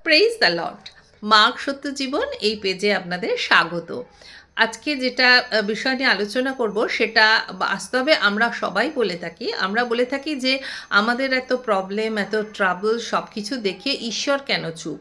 Praise the Lord. মার্গ সত্য জীবন এই পেজে আপনাদের স্বাগত। আজকে যেটা বিষয় নিয়ে আলোচনা করব সেটা বাস্তবে আমরা সবাই বলে থাকি যে আমাদের এত প্রবলেম, এত ট্রাবল সব কিছু দেখে ঈশ্বর কেন চুপ,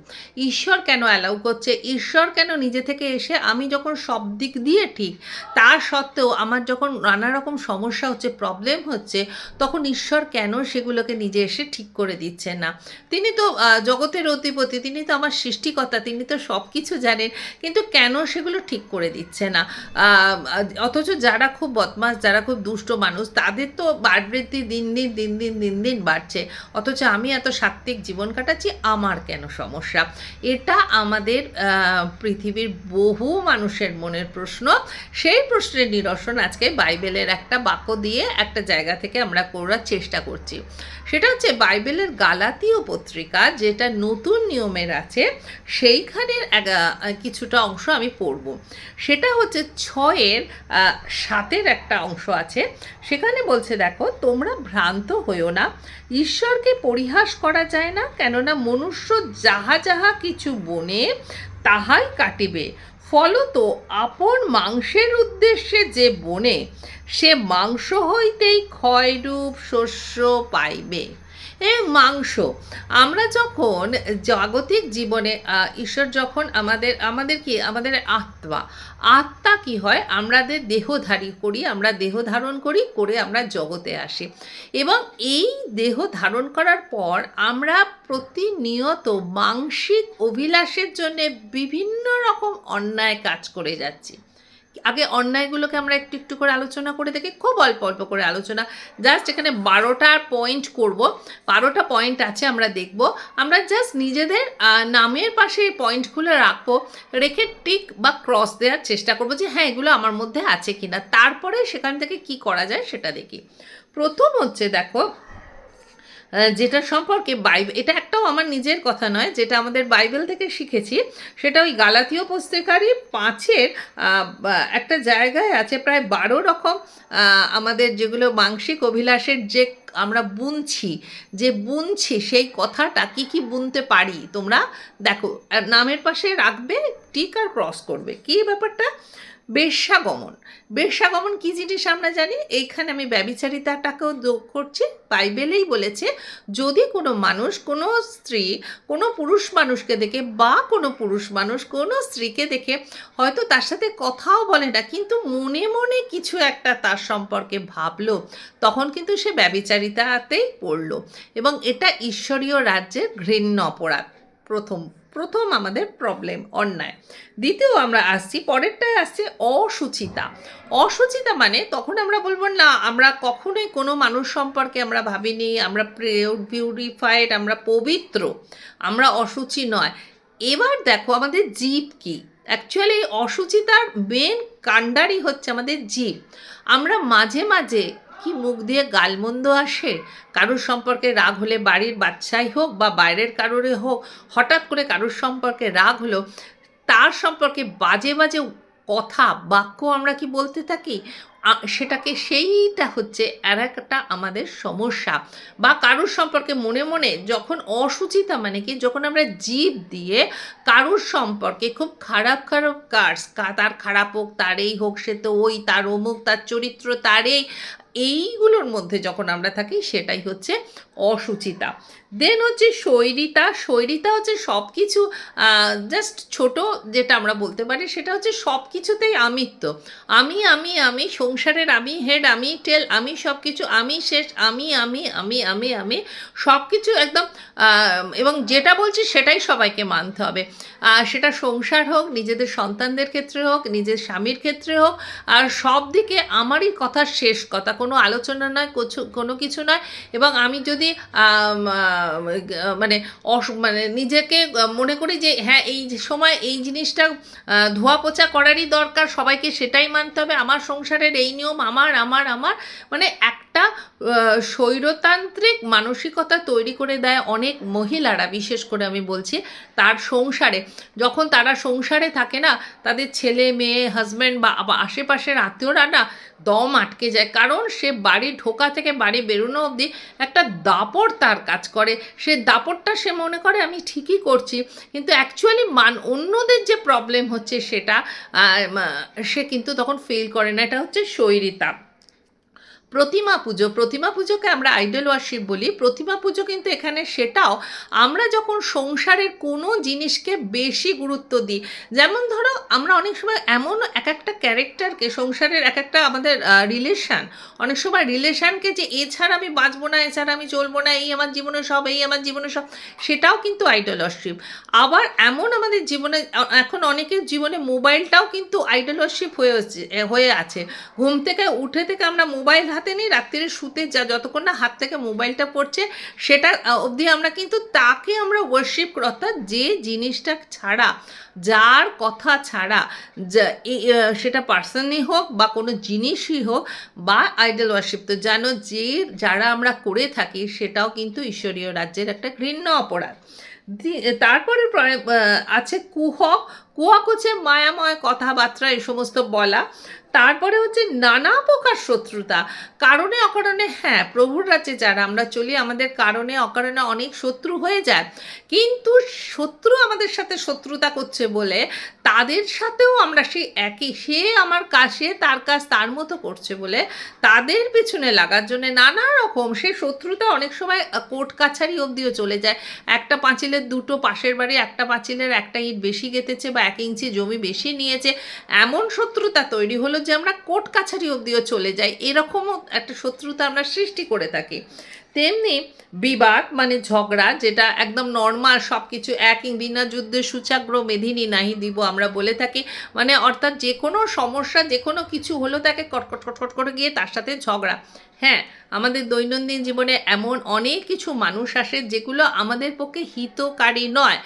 ঈশ্বর কেন অ্যালাউ করছে, ঈশ্বর কেন নিজে থেকে এসে, আমি যখন সব দিক দিয়ে ঠিক তা সত্ত্বেও আমার যখন নানা রকম সমস্যা হচ্ছে, প্রবলেম হচ্ছে, তখন ঈশ্বর কেন সেগুলোকে নিজে এসে ঠিক করে দিচ্ছে না। তিনি তো জগতের অধিপতি, তিনি তো আমার সৃষ্টিকর্তা, তিনি তো সব কিছু জানেন, কিন্তু কেন সেগুলো ঠিক করে দিচ্ছে না। অথচ যারা খুব বদমাস, যারা খুব দুষ্ট মানুষ, তাদের তো বাড়বৃদ্ধি দিন দিন বাড়ছে, অথচ আমি এত সাত্ত্বিক জীবন কাটাচ্ছি, আমার কেন সমস্যা? এটা আমাদের পৃথিবীর বহু মানুষের মনের প্রশ্ন। সেই প্রশ্নের নিরসন আজকে বাইবেলের একটা বাক্য দিয়ে একটা জায়গা থেকে আমরা করার চেষ্টা করছি। সেটা হচ্ছে বাইবেলের গালাতীয় পত্রিকা, যেটা নতুন নিয়মের আছে, সেইখানের কিছুটা অংশ আমি পড়ব। সেটা হচ্ছে 6:7 একটা অংশ আছে। সেখানে বলছে, দেখো, তোমরা ভ্রান্ত হইও না, ঈশ্বরকে পরিহাস করা যায় না, কেননা মনুষ্য যাহা যাহা কিছু বনে তাহাই কাটিবে। ফলত আপন মাংসের উদ্দেশ্যে যে বনে, সে মাংস হইতেই ক্ষয়রূপ শস্য পাইবে। এই মাংস, আমরা যখন জাগতিক জীবনে ঈশ্বর যখন আমাদের কি, আমাদের আত্মা কি হয়, আমাদের দেহধারী করি, আমরা দেহ ধারণ করি, করে আমরা জগতে আসি, এবং এই দেহ ধারণ করার পর আমরা প্রতিনিয়ত মাংসিক অভিলাষের জন্য বিভিন্ন রকম অন্যায় কাজ করে যাচ্ছি। আগে অন্যায়গুলোকে আমরা একটু একটু করে আলোচনা করে দেখি, খুব অল্প অল্প করে আলোচনা, জাস্ট এখানে 12টা পয়েন্ট করব। 12টা পয়েন্ট আছে, আমরা দেখব। আমরা জাস্ট নিজেদের নামের পাশে এই পয়েন্টগুলো রাখবো, রেখে টিক বা ক্রস দেওয়ার চেষ্টা করব যে হ্যাঁ, এগুলো আমার মধ্যে আছে কিনা, তারপরে সেখান থেকে কি করা যায় সেটা দেখি। প্রথম হচ্ছে, দেখো, যেটা সম্পর্কে এটা একটাও আমার নিজের কথা নয়, যেটা আমাদের বাইবেল থেকে শিখেছি, সেটা ওই গালাতীয় পত্রিকারই 5-এর একটা জায়গায় আছে, প্রায় 12 রকম আমাদের যেগুলো মাংসিক অভিলাষের যে আমরা বুনছি সেই কথাটা কি কি বুনতে পারি, তোমরা দেখো, নামের পাশে রাখবে, টিক আর ক্রস করবে। কি ব্যাপারটা? বেশ্যাগমন কি জিনিস আমরা জানি। এইখানে আমি ব্যভিচারিতাটাকেও যোগ করছি। বাইবেলেই বলেছে, যদি কোনো মানুষ, কোনো স্ত্রী কোনো পুরুষ মানুষকে দেখে, বা কোনো পুরুষ মানুষ কোনো স্ত্রীকে দেখে হয়তো তার সাথে কথাও বলে না, কিন্তু মনে মনে কিছু একটা তার সম্পর্কে ভাবলো, তখন কিন্তু সে ব্যভিচারিতাতেই পড়লো, এবং এটা ঈশ্বরীয় রাজ্যের ঘৃণ্য অপরাধ। প্রথম আমাদের প্রবলেম অন্যায়। দ্বিতীয় আমরা আসছি, পরেরটায় আসছে অসুচিতা মানে, তখন আমরা বলবো না, আমরা কখনোই কোনো মানুষ সম্পর্কে আমরা ভাবিনি, আমরা পিউরিফাইড, আমরা পবিত্র, আমরা অসুচি নয়। এবার দেখো আমাদের জীব কি, অ্যাকচুয়ালি অসুচিতার মেন কাণ্ডারই হচ্ছে আমাদের জীব। আমরা মাঝে মাঝে কি মুখ দিয়ে গালমন্দ আসে, কারোর সম্পর্কে রাগ হলে, বাড়ির বাচ্চাই হোক বা বাইরের কারোরে হোক, হঠাৎ করে কারোর সম্পর্কে রাগ হলো, তার সম্পর্কে বাজে বাজে বাক্য আমরা কি বলতে থাকি, সেইটা হচ্ছে আর একটা আমাদের সমস্যা। বা কারোর সম্পর্কে মনে মনে যখন অসুচিতা মানে কি, যখন আমরা জীব দিয়ে কারোর সম্পর্কে খুব খারাপ কার্স, তার খারাপ হোক, তার এই হোক, সে তো ওই, তার অমুক, তার চরিত্র তার এইগুলোর মধ্যে যখন আমরা থাকি, সেটাই হচ্ছে অসুচিতা। দেন হচ্ছে শৈরিতা হচ্ছে সব কিছু জাস্ট ছোট, যেটা আমরা বলতে পারি সেটা হচ্ছে সব কিছুতেই আমিত্ব, আমি সংসারের, আমি হেড, আমি টেল, আমি সব কিছু, আমি শেষ, আমি সব কিছু একদম, এবং যেটা বলছি সেটাই সবাইকে মানতে হবে। সেটা সংসার হোক, নিজেদের সন্তানদের ক্ষেত্রে হোক, নিজের স্বামীর ক্ষেত্রে হোক, আর সব দিকে আমারই কথা শেষ কথা, কোনো আলোচনা নয়, কোনো কিছু নয়। এবং আমি যদি মানে নিজেকে মনে করি যে হ্যাঁ, এই সময় এই জিনিসটা ধোয়া পোছা করারই দরকার, সবাইকে সেটাই মানতে হবে, আমার সংসারের এই নিয়ম, আমার মানে একটা একটা স্বৈরতান্ত্রিক মানসিকতা তৈরি করে দেয় অনেক মহিলারা, বিশেষ করে আমি বলছি তার সংসারে। যখন তারা সংসারে থাকে না, তাদের ছেলে মেয়ে হাজব্যান্ড বা আশেপাশের আত্মীয়রা না দম আটকে যায়, কারণ সে বাড়ি ঢোকা থেকে বাড়ি বেরোনো অবধি একটা দাপট তার কাজ করে। সে দাপটটা সে মনে করে আমি ঠিকই করছি, কিন্তু অ্যাকচুয়ালি অন্যদের যে প্রবলেম হচ্ছে সেটা সে কিন্তু তখন ফিল করে না। এটা হচ্ছে স্বৈরিতা। প্রতিমা পুজো, প্রতিমা পুজোকে আমরা আইডল ওয়ার্শিপ বলি। প্রতিমা পুজো কিন্তু এখানে সেটাও, আমরা যখন সংসারের কোনো জিনিসকে বেশি গুরুত্ব দিই, যেমন ধরো আমরা অনেক সময় এমন এক একটা ক্যারেক্টারকে, সংসারের এক একটা আমাদের রিলেশান, অনেক সময় রিলেশানকে যে এছাড়া আমি বাঁচবো না, এছাড়া আমি চলবো না, এই আমার জীবনে সব, এই আমার জীবনে সব, সেটাও কিন্তু আইডল ওয়ার্শিপ। আবার এমন আমাদের জীবনে এখন অনেকের জীবনে মোবাইলটাও কিন্তু আইডল ওয়ার্শিপ হয়ে আছে। ঘুম থেকে উঠে থেকে আমরা মোবাইল হাতে নিই, রাত্রিরে শুতে যতক্ষণ না হাত থেকে মোবাইলটা পড়ছে সেটা অবধি আমরা কিন্তু তাকে আমরা ওয়ার্শিপ করি। অর্থাৎ যে জিনিসটা ছাড়া, যার কথা ছাড়া, সেটা পার্সনই হোক বা কোনো জিনিসই হোক বা আইডল ওয়ার্শিপ, তো জানো যে যারা আমরা করে থাকি সেটাও কিন্তু ঈশ্বরীয় রাজ্যের একটা ঘৃণ্য অপরাধ। তারপরে আছে কুহক। কুহক হচ্ছে মায়াময় কথাবার্তা, এই সমস্ত বলা। তারপরে হচ্ছে নানা প্রকার শত্রুতা, কারণে অকারণে। হ্যাঁ, প্রভুর রাজ্যে যারা আমরা চলি, আমাদের কারণে অকারণে অনেক শত্রু হয়ে যায়, কিন্তু শত্রু আমাদের সাথে শত্রুতা করছে বলে তাদের সাথেও আমরা সেই একই, সে আমার কাছে তার কাজ তার মতো করছে বলে তাদের পিছনে লাগার জন্য নানা রকম সে শত্রুতা অনেক সময় কোর্ট কাছারি অবধিও চলে যায়। একটা পাঁচিলের দুটো পাশের বাড়ি, একটা পাঁচিলের একটা ইট বেশি গেঁথেছে বা 1 ইঞ্চি জমি বেশি নিয়েছে, এমন শত্রুতা তৈরি হলো যে আমরা কোর্ট কাছারি অবধিও চলে যাই। এরকমও একটা শত্রুতা আমরা সৃষ্টি করে থাকি। তেমনি বিবাদ মানে ঝগড়া, যেটা একদম নর্মাল, সব কিছু একই, বিনা যুদ্ধে সূচাগ্র মেধিনী নাহি দিব আমরা বলে থাকি। মানে অর্থাৎ যে কোনো সমস্যা, যে কোনো কিছু হলো তাকে কটকট কটকট করে গিয়ে তার সাথে ঝগড়া। হ্যাঁ, আমাদের দৈনন্দিন জীবনে এমন অনেক কিছু মানুষ আসে যেগুলো আমাদের পক্ষে হিতকারী নয়।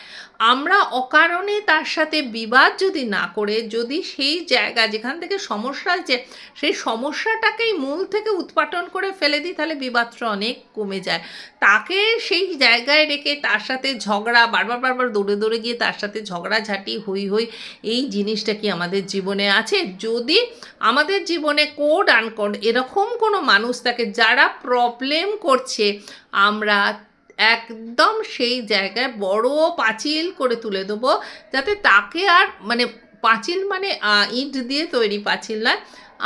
আমরা অকারণে তার সাথে বিবাদ যদি না করে, যদি সেই জায়গা যেখান থেকে সমস্যা হয়েছে সেই সমস্যাটাকেই মূল থেকে উৎপাটন করে ফেলে দিই, তাহলে বিবাদটা অনেক কমে যায়। তাকে সেই জায়গায় রেখে তার সাথে ঝগড়া, বারবার বারবার দৌড়ে দৌড়ে গিয়ে তার সাথে ঝগড়াঝাটি হই হই, এই জিনিসটা কি আমাদের জীবনে আছে? যদি আমাদের জীবনে কোড আনকোড এরকম কোনো মানুষ থাকে যারা প্রবলেম করছে, আমরা একদম সেই জায়গায় বড় পাঁচিল করে তুলে দেবো, যাতে তাকে আর মানে পাঁচিল মানে ইট দিয়ে তৈরি পাঁচিল নয়,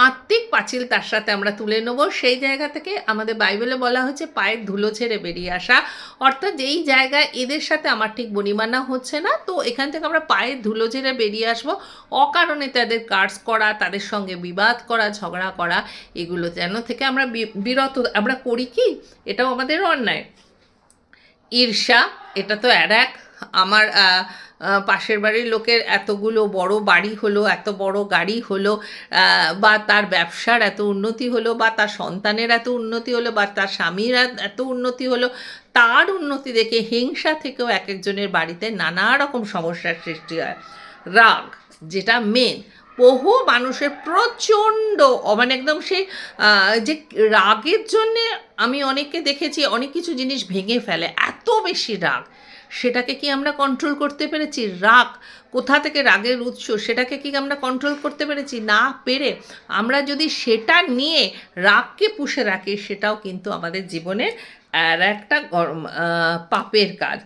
আত্মিক পাঁচিল তার সাথে আমরা তুলে নেব। সেই জায়গা থেকে আমাদের বাইবেলে বলা হচ্ছে পায়ের ধুলো ছেড়ে বেরিয়ে আসা। অর্থাৎ যেই জায়গায় এদের সাথে আমার ঠিক বনিমানা হচ্ছে না, তো এখান থেকে আমরা পায়ের ধুলো ছেড়ে বেরিয়ে আসবো। অকারণে তাদের কার্স করা, তাদের সঙ্গে বিবাদ করা, ঝগড়া করা, এগুলো যেন থেকে আমরা বিরত আমরা করি। কি এটাও আমাদের অন্যায়। ঈর্ষা, এটা তো এক, আমার পাশের বাড়ির লোকের এতগুলো বড় বাড়ি হলো, এত বড় গাড়ি হলো, বা তার ব্যবসার এত উন্নতি হলো, বা তার সন্তানের এত উন্নতি হলো, বা তার স্বামীর এত উন্নতি হলো, তার উন্নতি দেখে হিংসা থেকেও এক একজনের বাড়িতে নানা রকম সমস্যার সৃষ্টি হয়। রাগ, যেটা মেন, বহু মানুষের প্রচণ্ড মানে একদম সেই যে রাগের জন্যে আমি অনেককে দেখেছি অনেক কিছু জিনিস ভেঙে ফেলে, এত বেশি রাগ। সেটাকে কি আমরা কন্ট্রোল করতে পেরেছি? রাগ কোথা থেকে, রাগের উৎস, সেটাকে কি আমরা কন্ট্রোল করতে পেরেছি? না পেরে আমরা যদি সেটা নিয়ে রাগকে পুষে রাখি, সেটাও কিন্তু আমাদের জীবনে আর একটা পাপের কাজ।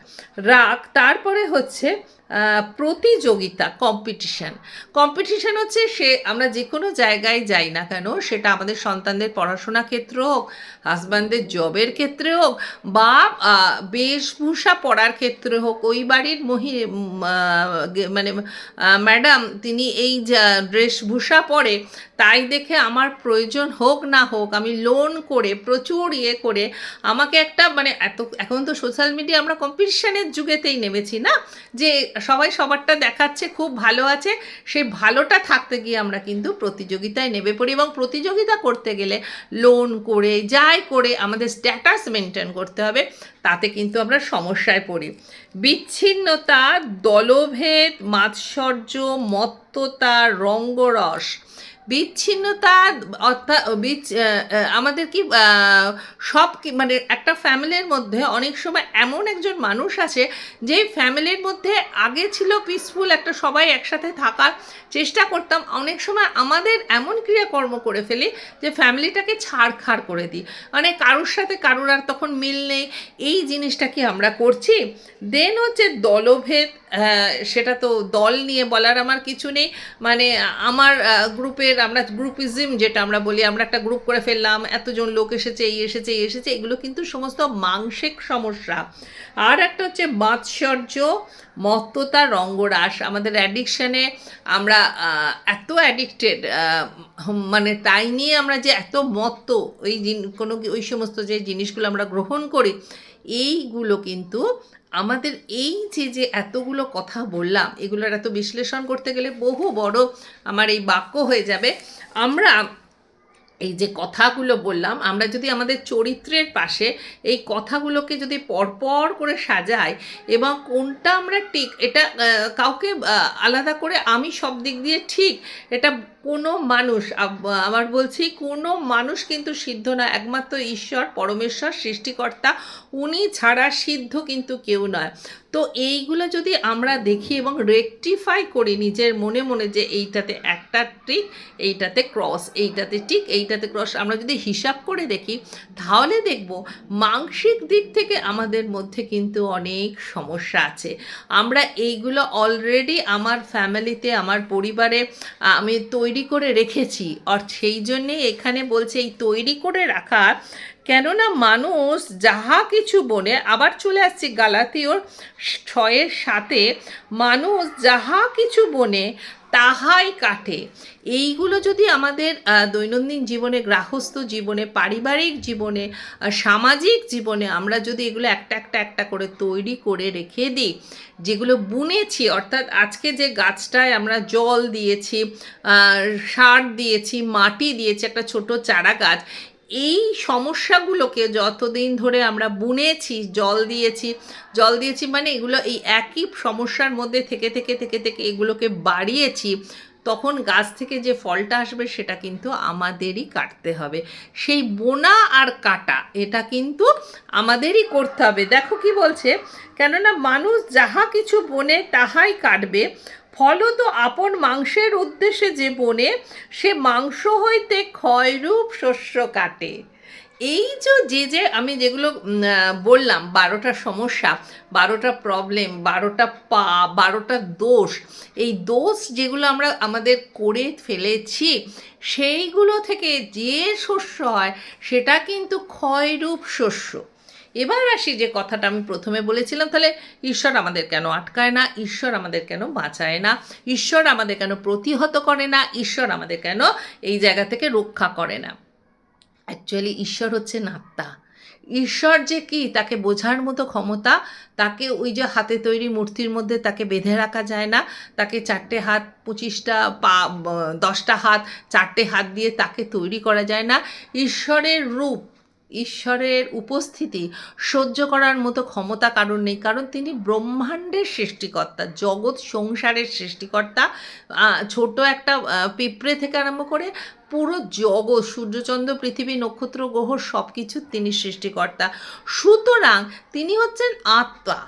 রাগ। তারপরে হচ্ছে প্রতিযোগিতা, কম্পিটিশান। কম্পিটিশান হচ্ছে আমরা যে কোনো জায়গায় যাই না কেন, সেটা আমাদের সন্তানদের পড়াশোনা ক্ষেত্রে হোক, হাজব্যান্ডদের জবের ক্ষেত্রে হোক, বা বেশভূষা পরার ক্ষেত্রে হোক, ওই বাড়ির মানে ম্যাডাম তিনি এই ড্রেসভূষা পরে, তাই দেখে আমার প্রয়োজন হোক না হোক আমি লোন করে প্রচুর করে আমাকে একটা মানে এখন তো সোশ্যাল মিডিয়া আমরা কম্পিটিশানের যুগেতেই নেমেছি না, যে সবাই সবারটা দেখাচ্ছে খুব ভালো আছে, সেই ভালোটা থাকতে গিয়ে আমরা কিন্তু প্রতিযোগিতায় নেমে পড়ি, এবং প্রতিযোগিতা করতে গেলে লোন করে যাই করে আমাদের স্ট্যাটাস মেনটেন করতে হবে, তাতে কিন্তু আমরা সমস্যায় পড়ি। বিচ্ছিন্নতা, দলভেদ, মাৎসর্য, মত্ততা, রঙ্গরস, বিচ্ছিন্নতা অর্থাৎ আমাদের কি সব কি মানে একটা ফ্যামিলির মধ্যে অনেক সময় এমন একজন মানুষ আছে যে ফ্যামিলির মধ্যে আগে ছিল পিসফুল, একটা সবাই একসাথে থাকার চেষ্টা করতাম, অনেক সময় আমাদের এমন ক্রিয়াকর্ম করে ফেলি যে ফ্যামিলিটাকে ছাড়খাড় করে দিই, মানে কারোর সাথে কারোর আর তখন মিল নেই। এই জিনিসটা কি আমরা করছি? দেন হচ্ছে দলভেদ, সেটা তো দল নিয়ে বলার আমার কিছু নেই, মানে আমার গ্রুপের আমরা গ্রুপিজম যেটা আমরা বলি, আমরা একটা গ্রুপ করে ফেললাম, এতজন লোক এসেছে, এই এসেছে, এই এসেছে, এগুলো কিন্তু সমস্ত মানসিক সমস্যা। আর একটা হচ্ছে মাৎসর্য, মত্ততা, রঙ্গরাস, আমাদের অ্যাডিকশানে আমরা এত অ্যাডিক্টেড, মানে তাই নিয়ে আমরা যে এত মত্ত, ওই কোনো ওই সমস্ত যে জিনিসগুলো আমরা গ্রহণ করি, এইগুলো কিন্তু আমাদের এই যে এতগুলো কথা বললাম, এগুলোর এত বিশ্লেষণ করতে গেলে বহু বড় আমার এই বাক্য হয়ে যাবে। আমরা এই যে কথাগুলো বললাম, আমরা যদি আমাদের চরিত্রের পাশে এই কথাগুলোকে যদি পরপর করে সাজাই এবং কোনটা আমরা ঠিক, এটা কাউকে আলাদা করে আমি সব দিক দিয়ে ঠিক, এটা কোনো মানুষ, আবার বলছি, কোনো মানুষ কিন্তু সিদ্ধ না, একমাত্র ঈশ্বর পরমেশ্বর সৃষ্টিকর্তা, উনি ছাড়া সিদ্ধ কিন্তু কেউ নয়। তো এইগুলো যদি আমরা দেখি এবং রেকটিফাই করি নিজের মনে মনে যে এইটাতে একটা ঠিক, এইটাতে ক্রস, এইটাতে ঠিক, এইটাতে ক্রস, আমরা যদি হিসাব করে দেখি তাহলে দেখব মানসিক দিক থেকে আমাদের মধ্যে কিন্তু অনেক সমস্যা আছে। আমরা এইগুলো অলরেডি আমার ফ্যামিলিতে, আমার পরিবারে আমি তৈরি করে রেখেছি, আর সেই জন্যে এখানে বলছে এই তৈরি করে রাখা, কেননা মানুষ যাহা কিছু বনে, আবার চলে আসছি গালাতীয়র 6:7, মানুষ যাহা কিছু বনে তাহাই কাটে। এইগুলো যদি আমাদের দৈনন্দিন জীবনে, গৃহস্থ জীবনে, পারিবারিক জীবনে, সামাজিক জীবনে আমরা যদি এগুলো একটা করে তৈরি করে রেখে দিই, যেগুলো বুনেছি, অর্থাৎ আজকে যে গাছটায় আমরা জল দিয়েছি, সার দিয়েছি, মাটি দিয়েছি, একটা ছোট চারা গাছ, এই সমস্যাগুলোকে যতদিন ধরে আমরা বুনেছি, জল দিয়েছি মানে এগুলো এই একই সমস্যার মধ্যে থেকে এগুলোকে বাড়িয়েছি, তখন গাছ থেকে যে ফলটা আসবে সেটা কিন্তু আমাদেরই কাটতে হবে। সেই বোনা আর কাটা এটা কিন্তু আমাদেরই করতে হবে। দেখো কি বলছে, কেননা মানুষ যাহা কিছু বোনে তাহাই কাটবে, ফলত আপন মাংসের উদ্দেশ্যে যে বনে, সে মাংস হইতে ক্ষয়রূপ শস্য কাটে। এই যে আমি যেগুলো বললাম, 12টা সমস্যা, 12টা প্রবলেম, 12টা 12টা দোষ, এই দোষ যেগুলো আমরা আমাদের করে ফেলেছি, সেইগুলো থেকে যে শস্য হয় সেটা কিন্তু ক্ষয়রূপ শস্য। এবার আসি যে কথাটা আমি প্রথমে বলেছিলাম, তাহলে ঈশ্বর আমাদের কেন আটকায় না, ঈশ্বর আমাদের কেন বাঁচায় না, ঈশ্বর আমাদের কেন প্রতিহত করে না, ঈশ্বর আমাদের কেন এই জায়গা থেকে রক্ষা করে না? অ্যাকচুয়ালি ঈশ্বর হচ্ছেন আত্মা। ঈশ্বর যে কি তাকে বোঝার মতো ক্ষমতা, তাকে ওই যে হাতে তৈরি মূর্তির মধ্যে তাকে বেঁধে রাখা যায় না, তাকে 4টে হাত, 25টা পা, 10টা হাত, 4টে হাত দিয়ে তাকে তৈরি করা যায় না। ঈশ্বরের রূপ, ঈশ্বরের উপস্থিতি সহ্য করার মতো ক্ষমতা কারণ নেই, কারণ তিনি ব্রহ্মাণ্ডের সৃষ্টিকর্তা, জগৎ সংসারের সৃষ্টিকর্তা। ছোট একটা পিঁপড়ে থেকে আরম্ভ করে পুরো জগৎ, সূর্যচন্দ্র, পৃথিবী, নক্ষত্র, গ্রহ, সব কিছুর তিনি সৃষ্টিকর্তা। সুতরাং তিনি হচ্ছেন আত্মা।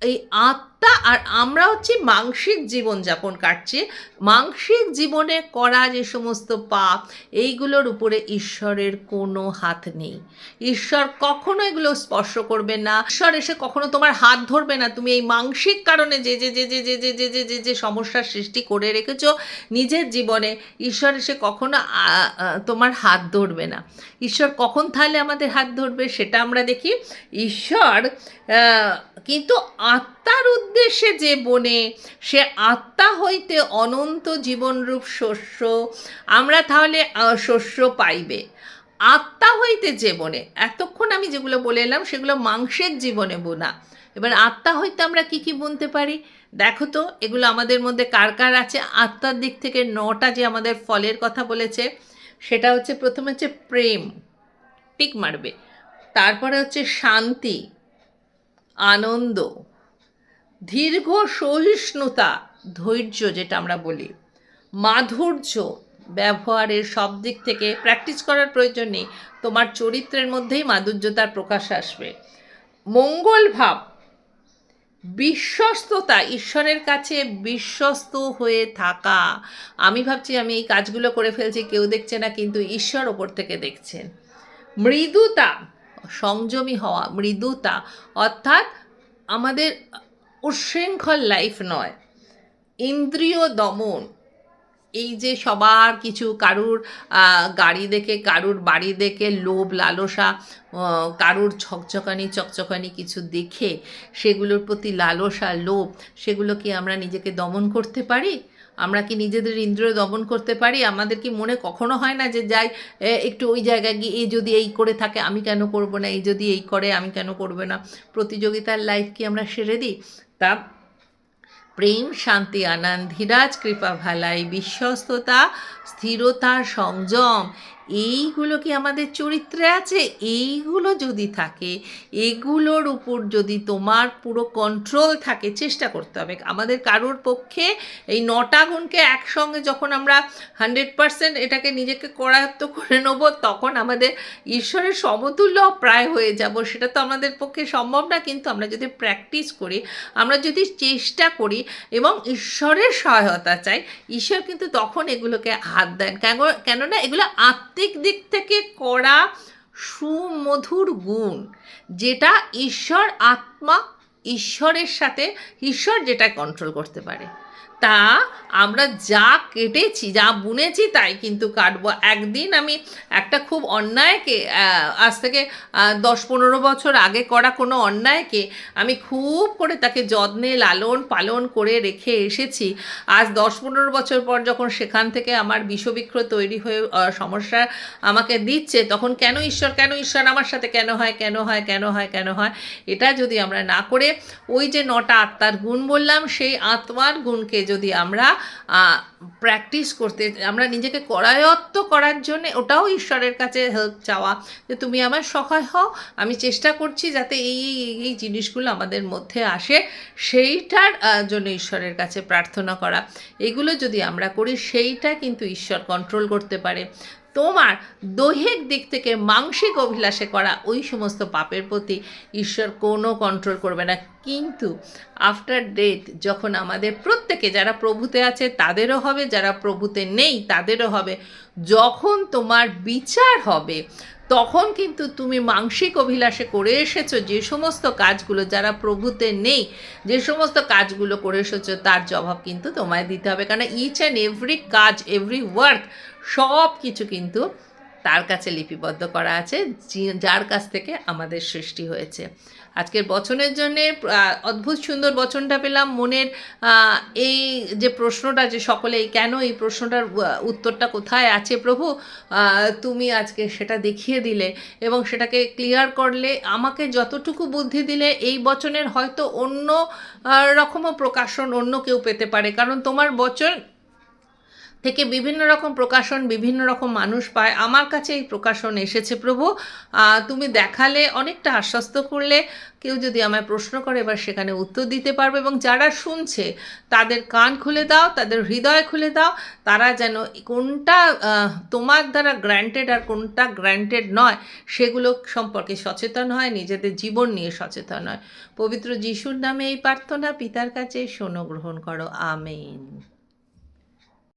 এই আত্মা আর আমরা হচ্ছে মানসিক জীবনযাপন কাটছে, মানসিক জীবনে করা যে সমস্ত পাপ, এইগুলোর উপরে ঈশ্বরের কোনো হাত নেই। ঈশ্বর কখনো এগুলো স্পর্শ করবে না, ঈশ্বর এসে কখনো তোমার হাত ধরবে না। তুমি এই মানসিক কারণে যে যে যে যে যে যে যে যে যে যে সমস্যার সৃষ্টি করে রেখেছো নিজের জীবনে, ঈশ্বর এসে কখনো তোমার হাত ধরবে না। ঈশ্বর কখন তাহলে আমাদের হাত ধরবে সেটা আমরা দেখি। ঈশ্বর কিন্তু আত্মার উদ্দেশ্যে যে বনে, সে আত্মা হইতে অনন্ত জীবনরূপ শস্য, আমরা তাহলে শস্য পাইবে। আত্মা হইতে যে বনে, এতক্ষণ আমি যেগুলো বলে এলাম সেগুলো মাংসের জীবনে বোনা। এবার আত্মা হইতে আমরা কি কি বুনতে পারি দেখো তো, এগুলো আমাদের মধ্যে কার কার আছে। আত্মার দিক থেকে 9টা যে আমাদের ফলের কথা বলেছে, সেটা হচ্ছে, প্রথমে হচ্ছে প্রেম, টিক মারবে, তারপরে হচ্ছে শান্তি, আনন্দ, দীর্ঘ সহিষ্ণুতা, ধৈর্য যেটা আমরা বলি, মাধুর্য, ব্যবহারের সব দিক থেকে প্র্যাকটিস করার প্রয়োজন নেই, তোমার চরিত্রের মধ্যেই মাধুর্যতার প্রকাশ আসবে। মঙ্গল ভাব, বিশ্বস্ততা, ঈশ্বরের কাছে বিশ্বস্ত হয়ে থাকা। আমি ভাবছি আমি এই কাজগুলো করে ফেলছি, কেউ দেখছে না, কিন্তু ঈশ্বর ওপর থেকে দেখছেন। মৃদুতা, সংযমী হওয়া, মৃদুতা অর্থাৎ আমাদের উচ্ছৃঙ্খল লাইফ নয়। ইন্দ্রিয় দমন, এই যে সবার কিছু, কারুর গাড়ি দেখে, কারুর বাড়ি দেখে লোভ লালসা, কারুর চকচকানি কিছু দেখে সেগুলোর প্রতি লালসা লোভ, সেগুলো কি আমরা নিজেকে দমন করতে পারি? আমরা কি নিজেদের ইন্দ্রিয় দমন করতে পারি? আমাদের কি মনে কখনো হয় না যে যাই একটু ওই জায়গায় গিয়ে, এই যদি এই করে থাকে আমি কেন করব না, এই যদি এই করে আমি কেন করব না? প্রতিযোগিতার লাইফ কি আমরা সেরে দিই? তা প্রেম, শান্তি, আনন্দ, ধীরাজ, কৃপা, ভালাই, বিশ্বস্ততা, স্থিরতা, সংযম, এইগুলো কি আমাদের চরিত্রে আছে? এইগুলো যদি থাকে, এগুলোর উপর যদি তোমার পুরো কন্ট্রোল থাকে, চেষ্টা করতে হবে। আমাদের কারোর পক্ষে এই 9টা গুণকে একসঙ্গে যখন আমরা 100% এটাকে নিজেকে করায়ত্ত করে নেব, তখন আমাদের ঈশ্বরের সমতুল্য প্রায় হয়ে যাব। সেটা তো আমাদের পক্ষে সম্ভব না, কিন্তু আমরা যদি প্র্যাকটিস করি, আমরা যদি চেষ্টা করি এবং ঈশ্বরের সহায়তা চাই, ঈশ্বর কিন্তু তখন এগুলোকে হাত দেন। কেননা এগুলো আত্মিক দিক থেকে করা সুমধুর গুণ, যেটা ঈশ্বর আত্মা, ঈশ্বরের সাথে ঈশ্বর যেটা কন্ট্রোল করতে পারে। তা আমরা যা কেটেছি, যা বুনেছি, তাই কিন্তু কাটবো। একদিন আমি একটা খুব অন্যায়কে, আজ থেকে 10-15 বছর আগে করা কোনো অন্যায়কে আমি খুব করে তাকে যত্নে লালন পালন করে রেখে এসেছি। আজ 10-15 বছর পর যখন সেখান থেকে আমার বিষবৃক্ষ তৈরি হয়ে সমস্যা আমাকে দিচ্ছে, তখন কেন ঈশ্বর আমার সাথে কেন হয়? এটা যদি আমরা না করে ওই যে 9টা আত্মার গুণ বললাম, সেই আত্মার গুণকে যদি আমরা প্র্যাকটিস করতে, আমরা নিজেকে করায়ত্ত করার জন্যে, ওটাও ঈশ্বরের কাছে হেল্প চাওয়া, যে তুমি আমার সহায় হও, আমি চেষ্টা করছি যাতে এই জিনিসগুলো আমাদের মধ্যে আসে, সেইটার জন্য ঈশ্বরের কাছে প্রার্থনা করা। এগুলো যদি আমরা করি, সেইটা কিন্তু ঈশ্বর কন্ট্রোল করতে পারে। তোমার দৈহিক দিক থেকে মানসিক অভিলাষে করা ওই সমস্ত পাপের প্রতি ঈশ্বর কোনো কন্ট্রোল করবে না। কিন্তু আফটার ডেথ যখন আমাদের প্রত্যেকে, যারা প্রভুতে আছে তাদেরও হবে, যারা প্রভুতে নেই তাদেরও হবে, যখন তোমার বিচার হবে, তখন কিন্তু তুমি মানসিক অভিলাষে করে এসেছো যে সমস্ত কাজগুলো, যারা প্রভুতে নেই যে সমস্ত কাজগুলো করে এসেছো, তার জবাব কিন্তু তোমায় দিতে হবে। কারণ ইচ অ্যান্ড এভরি কাজ, এভরি ওয়ার্ক, সব কিছু কিন্তু তার কাছে লিপিবদ্ধ করা আছে, যার কাছ থেকে আমাদের সৃষ্টি হয়েছে। আজকের বচনের জন্যে অদ্ভুত সুন্দর বচনটা পেলাম। মনের এই যে প্রশ্নটা, যে সকলে কেন এই প্রশ্নটার উত্তরটা কোথায় আছে প্রভু, তুমি আজকে সেটা দেখিয়ে দিলে এবং সেটাকে ক্লিয়ার করলে। আমাকে যতটুকু বুদ্ধি দিলে, এই বচনের হয়তো অন্য রকমও প্রকাশন অন্য কেউ পেতে পারে, কারণ তোমার বচন থেকে বিভিন্ন রকম প্রকাশন বিভিন্ন রকম মানুষ পায়। আমার কাছে এই প্রকাশন এসেছে প্রভু, তুমি দেখালে, অনেকটা আশ্বস্ত করলে। কেউ যদি আমায় প্রশ্ন করে, এবার সেখানে উত্তর দিতে পারবে, এবং যারা শুনছে তাদের কান খুলে দাও, তাদের হৃদয় খুলে দাও, তারা যেন কোনটা তোমার দ্বারা গ্র্যান্টেড আর কোনটা গ্র্যান্টেড নয় সেগুলো সম্পর্কে সচেতন হয়, নিজেদের জীবন নিয়ে সচেতন হয়। পবিত্র যিশুর নামে এই প্রার্থনা, পিতার কাছে শোনো, গ্রহণ করো, আমেন।